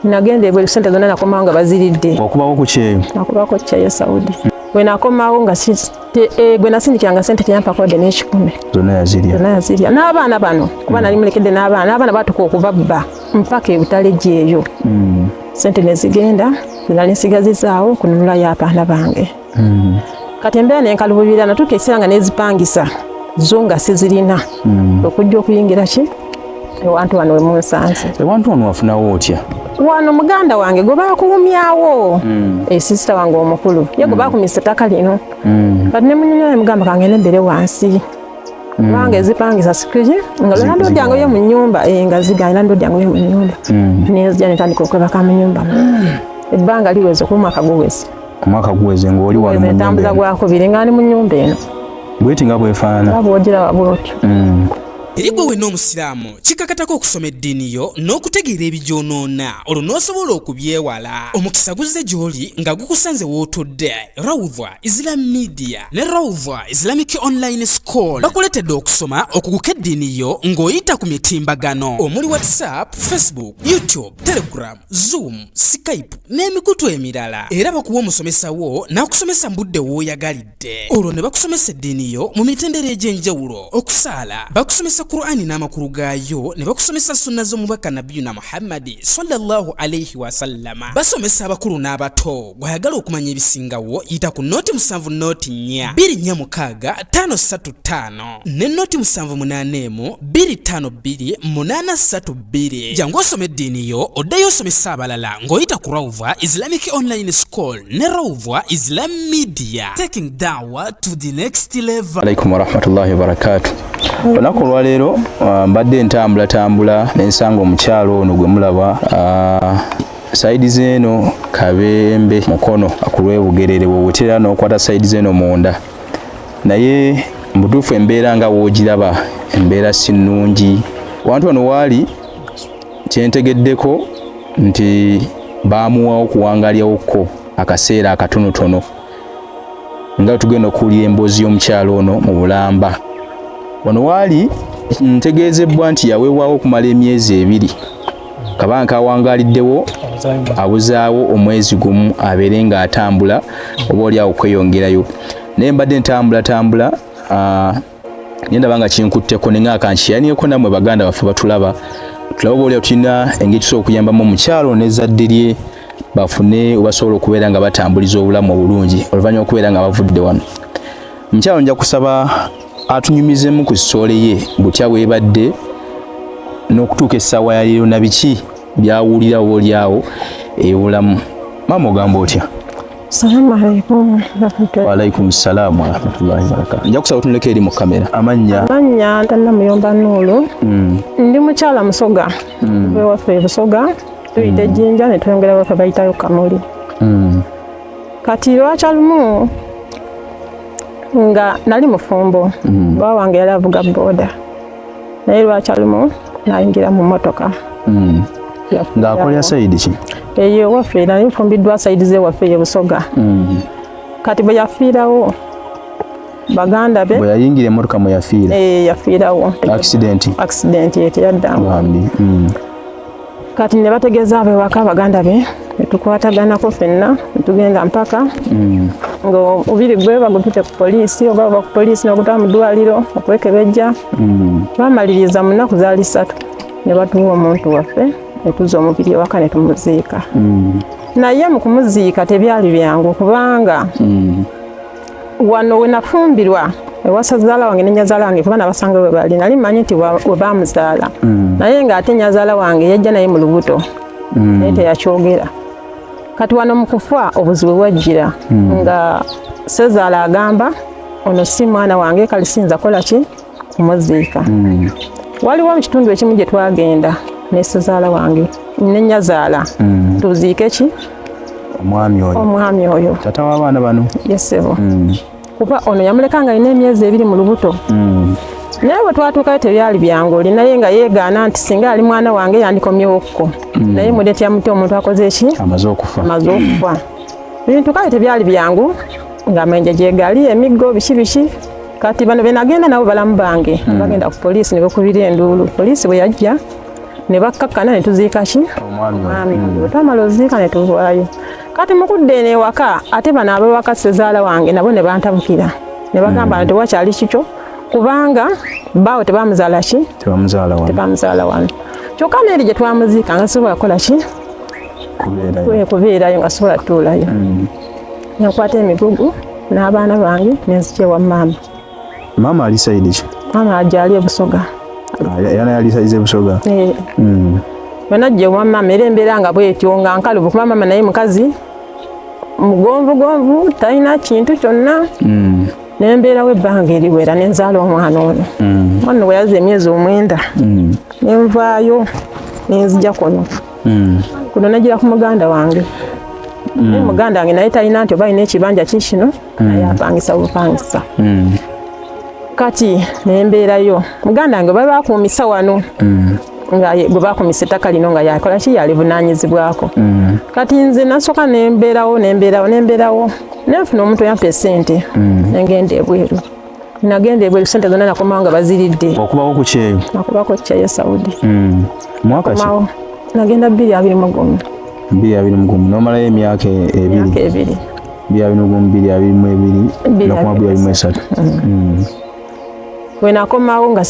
nagenda ebwe sente zonna nakomawo nga baziridde okubawo ku kyeyo nakubawo ku kyeeyo Saudi bwe nakomawo nga gwe nasindikiranga sente teyampa kode n'ekikumi zonna yazirya n'abaana bano kuba nali mulekedde n'abaana batuka okubabba mpaka ebutale gyeeyo sente nezigenda nali nsigazizaawo kununulayo abaana bange kati embeera nenkalububira natuuka ekiseera nga nezipangisa zo nga sizirina okujja okuyingira ki ewantu wano wemunsanze ewantu wano wafunawo otya wano muganda wange gwe bakulumyawo sisita wange omukulu ye gwe bakumise ettaka lino kati ne munyonyola emugamba kange nembere wansi kubanga ezipangisa sikiri nga lwena ndodyange yo mu nnyumba nga ziganya ndodyange yo mu nnyumba nezija netandika okwebaka mu nnyumba ebbanga liweze okuba omwaka guweze ng'oli wano mu ntambuza gwakubiri nga ndi mu nnyumba eno bweti nga bwefaana bwogira wabwotyo eri gwe wenna omusiraamu kikakatako okusoma eddiini yo n'okutegeera ebigyonoona olwo n'osobola okubyewala omukisa guzze gy'oli nga gukusanze w'otodde Rawdha Islam Media ne Rawdha Islamic Online School bakuletedde okusoma okuguka eddiini yo ng'oyita ku mitimbagano omuli WhatsApp, Facebook, YouTube, Telegram, Zoom, Skype n'emikutu emirala era bakuwa omusomesa wo n'akusomesa mu budde w'oyagalidde olwo ne bakusomesa eddiini yo mu mitendera egy'enjawulo okusaala bakusomesa Qur'ani n'amakulu gaayo ne bakusomesa sunna z'omubaka Nabiyuna Muhammadi sallallahu alayhi wa sallama basomesa abakulu n'abato gwayagala okumanya ebisingawo yita ku noti 7 noti 4 246 535 ne noti 781 252 832 jangu osome eddiini yo oddayo osomesa abalala ng'oyita ku Rawdha Islamic Online School ne Rawdha Islam Media taking da'wa to the next level. Alaikum wa rahmatullahi wa barakatuh. Olunaku olwaleero mbadde ntambula n'ensanga omukyalo ono gwe mulaba saidi zeno kabembe mukono akulwe bugerere wotera n'okwata saidi zeno munda naye mbutuufu embeera nga woogiraba embeera si nnungi wantu wano waali kyentegeddeko nti baamuwawo kuwangalyawoko akaseera akatonotono nga tugenda okuwulira emboozi y'omukyalo ono mu Bulamba. Wano waali ntegeezebwa nti yaweebwawo okumala emyezi 2 kabanga awangaliddewo abuzaawo omwezi gumu abeere nga atambula oba oli awo kweyongerayo naye mbadde ntambula ngendaba nga kinkutteko ne nga kankiyaniyeko nammwe baganda baffe batulaba tulaba oba oli tulina engeri tusobola okuyambamu omukyalo n'ezzadde lye bafune obasobola okubeera nga batambuliza obulamu obulungi oluvannyuma okubeera nga bavudde wano. Omukyalo nja kusaba atunyumizemu ku ssoole ye butya bwebadde n'okutuuka essaawa ya leero na biki byawulira oba oliawo ebulamu. Maama ogamba otya? Assalamu alaikum. Wa alaikum salaam wa rahmatullahi wa barakatuh. Nja kusaba tunuleko eri mu kamera. Amannya Ntana Muyomba Nuulu. Ndi mukyala Musoga. Wewaffe Busoga. Tuyita Ejjinja ne twongera waffe bayitayo Kamuli. Kati lwakyalumu nga nali mufumbo baba wange yali avuga boda naye lwakyalumu nayingira mu motoka ng'akolera sayidi ki? Eyo waffe nali mfumbiddwa sayidi ze waffe ye Busoga. Kati bwe yafiirawo baganda be bwe yayingira emmotoka mwe yafiira yafiirawo accident yeteyaddangu. Kati ne bategeeza abewaka baganda be netukwataganako ffenna netugenda mpaka nga obubiri gwe bagutute ku poliisi oba ku poliisi n'ogutwala mu ddwaliro okwekebejja bamaliriza mu nnaku zaali 3 ne batuwa omuntu waffe netuza omubiri ewaka ne tumuziika. Naye mu kumuziika tebyali byangu kubanga wano we nafumbirwa ewasa zaala wange ne nnyazaala wange kuba nabasanga we bali nali mmanyi nti we baamuzaala naye ng'ate nnyazaala wange yajja naye mu lubuto naye teyakyogera. Kati wano mu kufa obuzibu bwajjira nga Sezaala agamba ono si mwana wange kale siyinza kola ki kumuziika. Waliwo mu kitundu ekimu gye twagenda ne Sezaala wange ne nnyazaala tuziike ki omwami oyo tata w'abaana bano yesebo kuba ono yamulekanga alina emyezi 2 mu lubuto. Naye bwe twatuukayo tebyali byangu oli naye nga yeegaana nti singa ali mwana wange yandikomyewokko naye muleetya muti omuntu akoze eki amaze okufa. Bintu kale tebyali byangu ng'amenje gyegali emiggo biki. Kati bano be nagenda nabo balamu bange bagenda ku poliisi ne bakubira enduulu. Poliisi bwe yajja ne bakkakana ne tuziika ki omwami twamala oziika ne tuvaayo kati mukudde eno ewaka ate bano ab'ewaka ssezaala wange nabo ne bantabukira ne bagamba nti tewakyali kikyo kubanga baawe tebamuzaala ki tebamuzaala wano kyokka neeri gye twamuziika nga sobola kukola ki kubeerayo nga sobola tutuulayo nenkwata emigugu n'abaana bange nenzikya ewa maama ali sayidi ki maama ajali ebusoga yana yali sayidi ebusoga yona gye ewa maama era embeera nga bwetyo nga nkalubu kuba maama naye mukazi mugonvugonvu talina kintu kyonna nembeerawo ebbanga eriwera nenzaala omwana ono omwana we yazza emyezi 9 nenvaayo nenzija kuno kuno nagira ku muganda wange muganda wange naye talina nti oba alina ekibanja kikino naye apangisa bupangisa kati nembeerayo muganda wange bwe bakuumisa wano nga gwe bakuumisa ettaka lino nga yakola ki yalivunaanyizibwako kati nze nasooka nembeerawo nenfuna omuntu yampa esente nengenda ebweru nagenda ebweru sente zonna nakomawo nga baziridde okubako ku kyeeyo nakubako kyeeyo Saudi mwaka ki nagenda 2021 nomalayo emyaka ebiri 2022 we nakomawo nga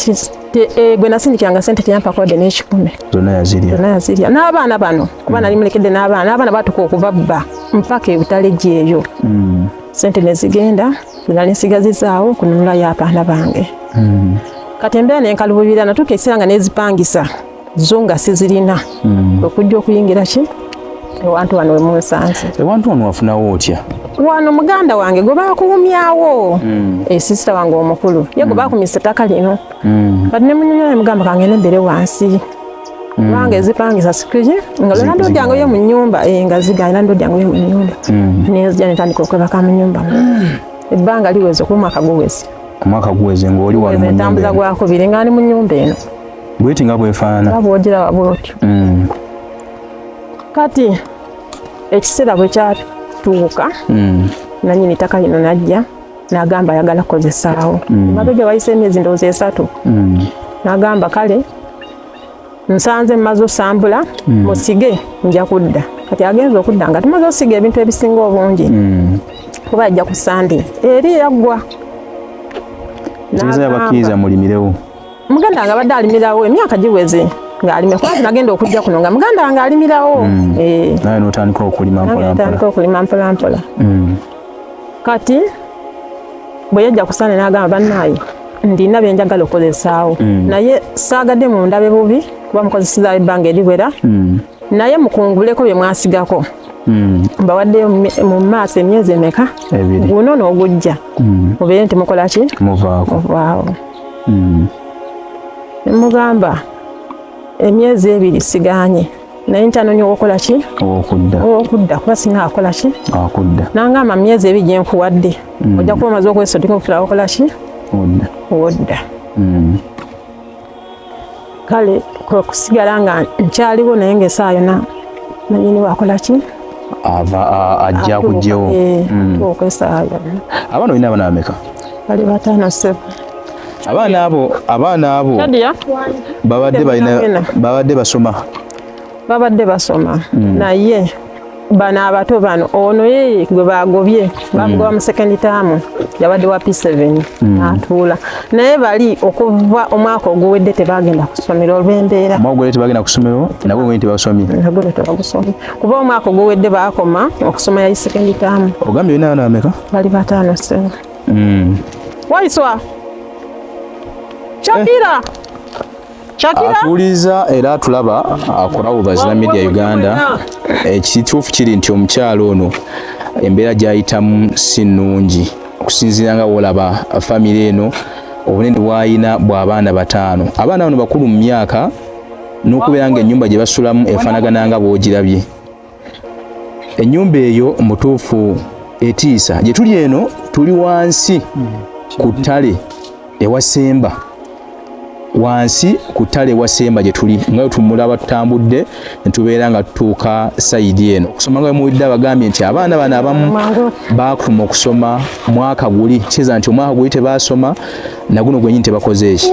gwe nasindikiranga sente teyampa kode n'ekikumi zonna yazirya n'abaana bano kuba nali mulekedde n'abaana batuka okubabba mpaka ebutale gyeeyo sente nezigenda nga nsigazizaawo kununulayo abaana bange kati embeera nenkalububira natuuka ekiseera nga nezipangisa zo nga sizirina okujja okuyingira ki ewantu wano wemunsanze ewantu wano wafunawo otya wano muganda wange gwe bakuumyawo sisita wange omukulu ye gwe bakuumisa ettaka lino kati ne munyonyola emugamba kange nembere wansi kubanga ezipangisa sikiri nga lwena ndodyange yo mu nnyumba nga ziganya ndodyange yo mu nnyumba nezija netandika okwebaka mu nnyumba ebbanga liweze okuba omwaka guweze ng'oli wano mu entambuza gwakubiri nga ndi mu nnyumba eno bweti nga bwefaana bwogiraba bwotyo kati ekiseera bwe kyatuuka nanyini ttaka lino najja n'agamba ayagala kukozesaawo mabega wayise emyezi ndowooza 3 n'agamba kale nsanze mmaze osambula musige nja kudda kati agenza okudda nga tumaze osiga ebintu ebisinga obungi kuba ajja ku Sande eri yaggwa n'abakkiriza mulimirewo muganda wange abadde alimirawo emyaka giweze ng'alime kuba nagenda okujja kuno nga muganda wange alimirawo naye n'otandika okulima mpolampola kati bwe yajja ku Sande n'agamba bannaayo ndina byenjagala okukozesaawo naye saagadde mundabe bubi kuba mukozesezaawo ebbanga eriwera naye mukunguleko bye mwasigako mbawaddeyo mu maaso emyezi emeka guno n'ogujja mubeere nti mukola ki muvaawo nemugamba emyezi 2 sigaanye naye ntanonye owokola ki owokudda kuba singa akola ki nangamba myezi 2 gyenkuwadde ojja kuba omaze okwesodika okufira okola ki wodda kale kusigala nga nkyaliwo naye ngaesaawa yona nanyini wakola ki ajja kujjewo okesaawa yona abaana olina abaana bameka bali 5 abaana abo babadde basoma naye bano abato bano ono ye gwe bagobye bamugoba mu second term yabadde wa P7 atuula naye bali okuva omwaka oguwedde tebagenda kusomera olw'embeera tebagenda kusomero nabwo bwe tebasomye kuba omwaka oguwedde bakoma okusoma ya second term ogambye olina abaana bameka bali 5 waiswa Shakira atuuliza era atulaba akola Baazilya Media Uganda ekituufu kiri nti omukyalo ono embeera gy'ayitamu si nnungi okusinziira nga wolaba famire eno obunene bw'ayina bw'abaana 5 abaana bano bakulu mu myaka n'okubeera nga ennyumba gye basulamu efaanagana nga bw'ogirabye ennyumba eyo mutuufu etiisa gye tuli eno tuli wansi ku ttale ewasemba wansi ku ttale wasemba gye tuli nga tumulaba tutambudde ne tubeera nga tutuuka sayidi eno okusoma nga muwulidde abagambye nti abaana bano abamu baakuma okusoma mwaka guli kiza nti omwaka guli tebaasoma naguno gwenyini tebakoze eki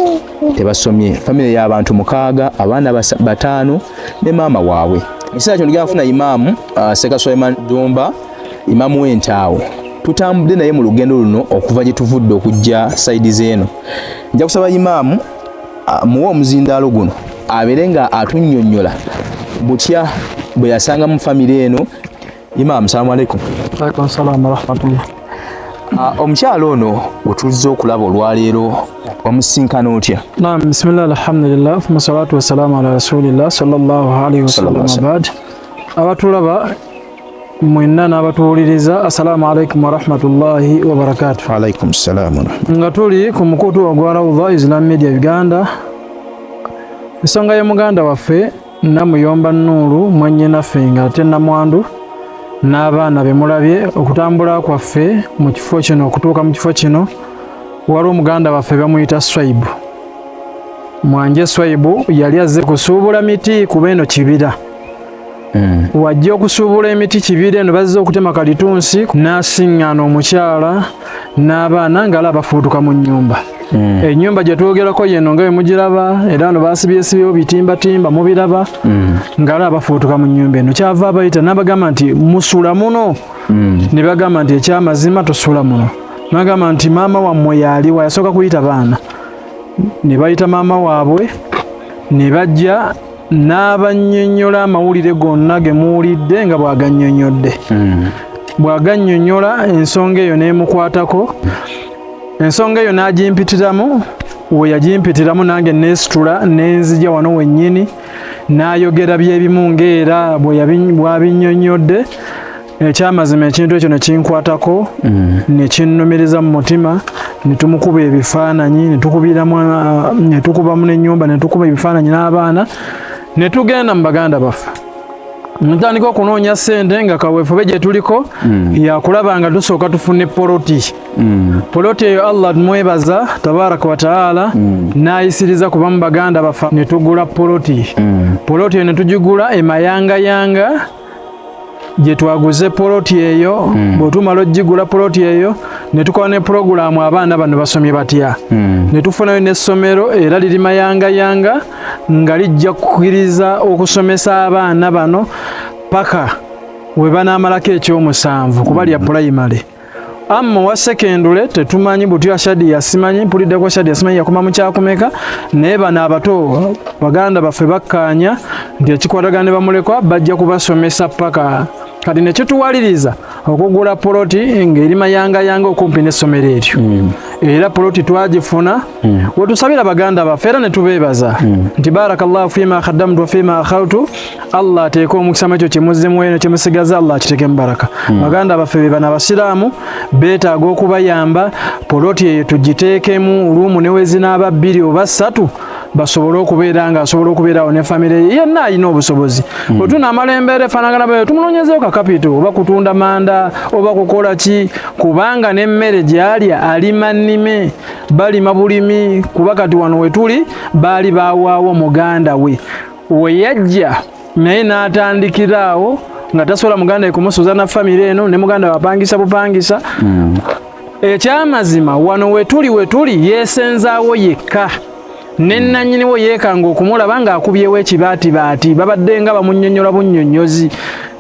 tebasomye famire y'abantu 6 abaana 5 ne maama waabwe ekiseera kyo ndigenda kufuna imaamu Seka Suleiman Dumba imaamu w'entaawo tutambudde naye mu lugendo luno okuva gye tuvudde okujja sayidi zeeno nja kusaba imaamu muwe omuzindaalo guno abeere nga atunnyonnyola butya bwe yasanga mu famire eno. Imaamu salaamu alaikum. Alaikum salaam wa rahmatullah. Omukyalo ono otuzze okulaba olwaleero omusisinkana otya? Naam, bismillah alhamdulillah thumma salatu wassalamu ala rasulillah sallallahu alaihi wasallam abad. Abatulaba mwenna n'abatuwuliriza assalamu alaikum wa rahmatullahi wa barakatuh. Wa alaikum salaam wa rahmatullah. Nga tuli ku mukutu ogwa Rawda Islam Media Uganda, ensonga ya muganda waffe Namuyomba Nuuru mwannyinaffe nga ate namwandu n'abaana be mulabye okutambula kwaffe mu kifo kino okutuuka mu kifo kino waliwo muganda waffe bamuyita Swaibu. Mwanje Swaibu yali azze kusuubula miti kuba eno kibira. Wajja okusuubula emiti kibira eno bazze okutema kalitunsi n'asiŋŋaana omukyala n'abaana ng'ala bafuutuka mu nnyumba. Ennyumba gye twogerako yeno nga bwe mugiraba era ano baasibyesibyewo bitimbatimba mubiraba ng'ala bafuutuka mu nnyumba eno. Kyava abayita n'abagamba nti musula muno, ne bagamba nti ekyamazima tosula muno. N'agamba nti maama wammwe yaliwa, yasooka kuyita baana, ne bayita maama waabwe ne bajja n'abannyonnyola amawulire gonna ge muwulidde nga bw'agannyonnyodde. Bw'agannyonnyola ensonga eyo n'emukwatako, ensonga eyo n'agimpitiramu, we yagimpitiramu nange neesitula nenzija wano wennyini n'ayogera byebimu ng'era bw'abinnyonnyodde. Ekyamazima ekintu ekyo ne kinkwatako ne kinnumiriza mu mutima, ne tumukuba ebifaananyi ne tukubamu n'ennyumba ne tukuba ebifaananyi n'abaana ne tugenda mu baganda baffe. Ntandika okunoonya ssente nga kaweefube gye tuliko yakulaba nga tusooka tufune poloti. Poloti eyo Allah tumwebaza tabaraka wa taala n'ayisiriza kuba mu baganda baffe ne tugula poloti. Poloti eyo ne tugigula emayangayanga gye twaguze poloti eyo. Bwe tumala ogigula poloti eyo ne tukola ne purogulaamu abaana bano basomye batya. Ne tufunayo n'essomero era liri mayangayanga nga lijja kukkiriza okusomesa abaana bano paka we banaamalako ekyomusanvu kuba lya pulayimale. Amma wa sekendule tetumanyi butya Shadi yasimanyi, mpuliddeko Shadi yasimanyi yakoma mu kyakumeka, naye bano abato baganda baffe bakkaanya nti ekikwatagana ne bamulekwa bajja kubasomesa paka. Kati ne kituwaliriza okugula poloti ng'eri mayangayanga okumpi n'essomero eryo. Era poloti twagifuna we tusabira baganda baffe era ne tubeebaza nti barakallahu fima khaddamtu wa fima akhaltu, Allah ateeke omukisa mu ekyo kye muzzemu eno kye musigaza, Allah akiteeke mu baraka. Baganda baffe be bano abasiraamu beetaaga okubayamba, poloti eyo tugiteekemu luumu ne wezinaaba 2 oba 3 basobole okubeera nga asobola okubeerawo ne famire ye yenna alina obusobozi. Otunaamala embeera efaanagana bwe tumunoonyezeeyo kakapito oba kutunda manda oba kukola ki, kubanga n'emmere gy'alya alima nnime, balima bulimi. Kuba kati wano we tuli baali baawaawo muganda we yajja naye n'atandikiraawo nga tasobola muganda we kumusuuza na famire eno ne muganda wapangisa bupangisa. Ekyamazima wano we tuli yeesenzaawo yekka. Nennanyiniwo yeekanga okumulaba ng'akubyewo ekibaatibaati, babadde nga bamunnyonnyola bunnyonnyozi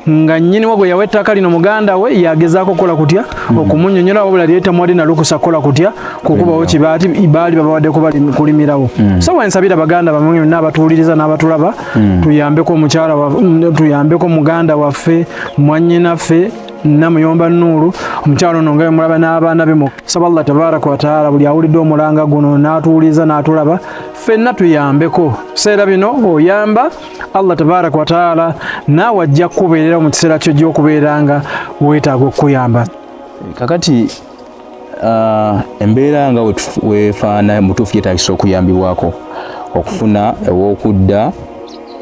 nga nnyiniwo gwe yawa ettaka lino muganda we yagezaako kukola kutya okumunnyonnyola, wabula lye tamwali na lukusa kukola kutya kukubawo kibaati baali babawaddeko kulimirawo. So wensabira baganda bamwe n'abatuwuliriza n'abatulaba tuyambeko omukyala tuyambeko muganda waffe mwannyinaffe Namuyomba Nuuru, omukyala ono nga mulaba n'abaana be. Saba Allah tabaraka wa taala buli awulidde omulanga guno n'atuwuliza n'atulaba ffenna tuyambeko. Seera bino oyamba Allah tabaraka wa taala naawe ajja kukubeerera mu kiseera kyo gy'okubeera nga weetaaga okuyamba. Kakati embeera nga weefaana mutuufu yeetaagisa okuyambibwako okufuna ew'okudda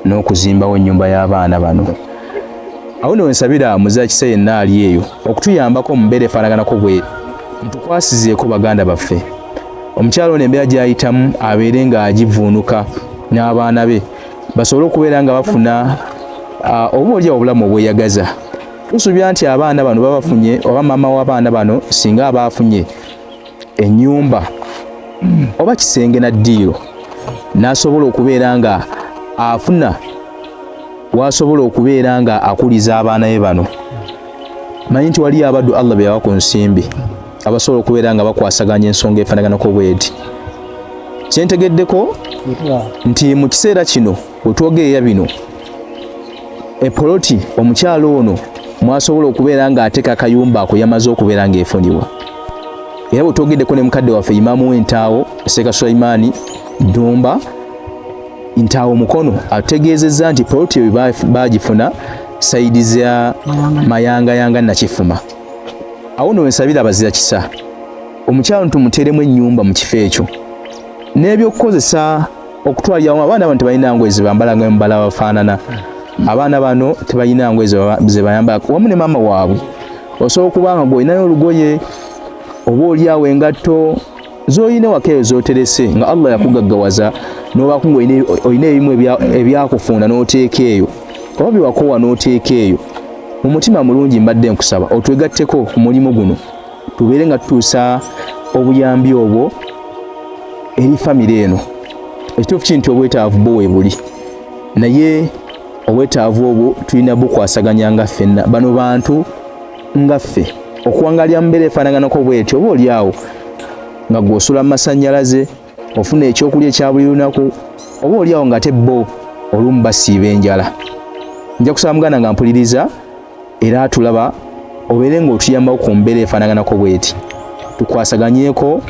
n'okuzimbawo ennyumba y'abaana bano. Awo ne wensabira muza kisa yenna ali eyo okutuyambako mu mbeera efaanaganako bwe ntukwasizeeko baganda baffe omukyalo n'embeera gy'ayitamu abeere ng'agivuunuka n'abaana be basobole okubeera nga bafuna oba oli obulamu obweyagaza. Tusuubira nti abaana bano babafunye oba maama w'abaana bano singa abaafunye ennyumba oba kisenge na ddiiro n'asobola okubeera nga afuna wasobola okubeera nga akuliza abaana be bano, manyi nti waliyo abaddu Allah be yawa ku nsimbi abasobola okubeera nga bakwasaganya ensonga efaanaganako bweti. Kyentegeddeko nti mu kiseera kino wetwogerera bino epoloti omukyalo ono mwasobola okubeera nga ateeka akayumba ako yamaze okubeera ng'efunibwa. Era bwetwogeddeko ne mukadde waffe imaamu w'entaawo Seeka Sulaimaani Ddumba Ntaawo Mukono ategeezezza nti poloti eyo baagifuna sayidi za Mayangayanga Nakifuma. Awo nno wensabira abazira kisa omukyalo tumuteeremu ennyumba mu kifo ekyo n'ebyokukozesa okutwaliramu abaana bano tebalina ngoye ze bambala nga mubala bafaanana. Abaana bano tebalina ngoye ze bayambala wamu ne maama waabwe. Osobola okuba nga gw'olinayo olugoye oba oliawo engatto z'olina waka eyo z'oterese nga Allah yakugaggawaza n'obaako ng'olina ebimu ebyakufunda n'oteeka eyo oba byewakowa n'oteeka eyo. Mu mutima mulungi mbadde nkusaba otwegatteko ku mulimu guno tubeere nga tutuusa obuyambi obwo eri famire eno. Ekituufu kiri nti obwetaavu bwo weebuli, naye obwetaavu obwo tulina bukwasaganya nga ffenna bano bantu nga ffe okuwangalira mu mbeera efaanaganako bwetyo. Oba oliawo nga gw'osula mu masannyalaze ofuna ekyokulya ekya buli lunaku, oba oliawo nga te bo olumu basiiba enjala. Nja kusaba muganda nga mpuliriza era atulaba obeere ng'otuyambawo ku mbeera efaanaganako bweti, tukwasaganyeeko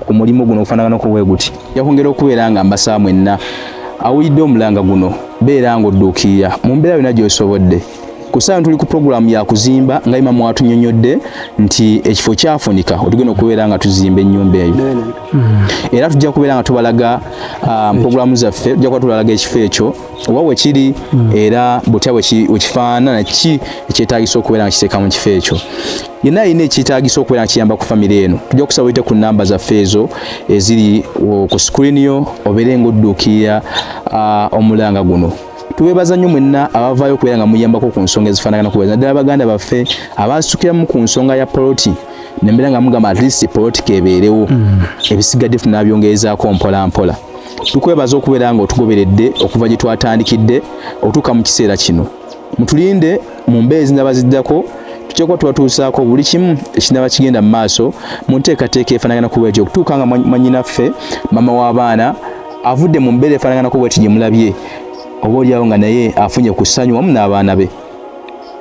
ku mulimu guno ogufaanaganako bwe guti. Nja kwongera okubeera nga mbasaba mwenna awulidde omulanga guno beera ng'odduukirira mu mbeera yonna gy'osobodde. Kusanga tuli ku programu ya kuzimba nga Imam watunyonyodde nti ekifo kyafunika otugenda okubeera nga tuzimba ennyumba eyo. Era tujja kubeera nga tubalaga programu zaffe, tujja kuba tubalaga ekifo ekyo oba bwe kiri era butya bwekifaanana ki ekyetaagisa okubeera nga kiteeka mu kifo ekyo. Yenna alina ekyetaagisa okubeera nga kiyamba ku famire eno. Tujja kusaba oyite ku nnamba zaffe ezo eziri ku screen yo obeere ng'odduukirira omulanga guno. Tubeebaza nnyo mwenna abavaayo okubeera nga muyambako ku nsonga ezifaanagana ku naddala baganda baffe abasukiramu ku nsonga ya poloti nembeera nga mugamba at least poloti kebeerewo ebisigadde tunabyongerezaako mpola mpola. Tukwebaza okubeera nga otugoberedde okuva gye twatandikidde otuuka mu kiseera kino. Mutulinde mu mbeera ezindaba ziddako tujja kuba tubatuusaako buli kimu ekinaba kigenda mu maaso mu nteekateeka efaanagana ku bwetyo okutuuka nga mwannyinaffe maama w'abaana avudde mu mbeera efaanagana ku bwetyo gye mulabye oba oliawo nga naye afunye ku ssanyu wamu n'abaana be.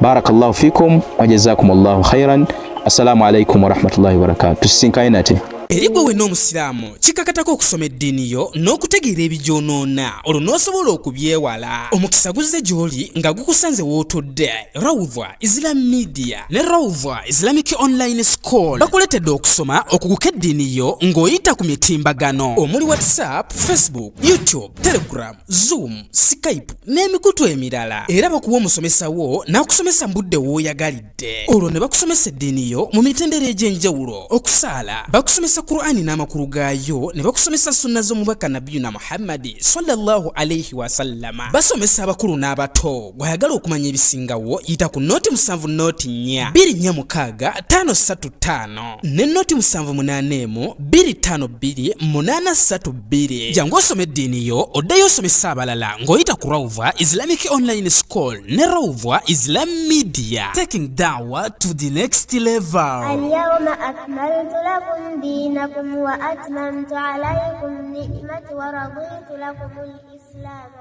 Barakallahu fikum wa jazakumullahu khairan. Assalamu alaikum wa rahmatullahi wa barakatuh. Tusinkane nate. Eri gwe wenna omusiraamu kikakatako okusoma eddiini yo n'okutegeera ebigyonoona olwo n'osobola okubyewala. Omukisa guzze gy'oli nga gukusanze w'otodde. Rawdha Islam Media ne Rawdha Islamic Online School bakuletedde okusoma okuguka eddiini yo ng'oyita ku mitimbagano omuli WhatsApp, Facebook, YouTube, Telegram, Zoom, Skype n'emikutu emirala. Era bakuwa omusomesa wo n'akusomesa mbudde w'oyagalidde. Olwo ne bakusomesa eddiini yo mu mitendera egy'enjawulo. Okusaala bakusomesa Qur'ani n'amakulu gaayo ne bakusomesa sunna z'omubaka Nabiyuna Muhammadi sallallahu alayhi wa sallama. Basomesa abakulu n'abato. Bw'ayagala okumanya ebisingawo yita ku noti 7 noti 4 246 535 ne noti 781 252 832. Jangu osome eddiini yo oddayo osomesa abalala ng'oyita ku Rawdha Islamic Online School ne Rawdha Islam Media, taking da'wa to the next level. Al-yawma akmaltu lakum dinakum wa atmamtu alaykum ni'mati wa raditu lakum al-islam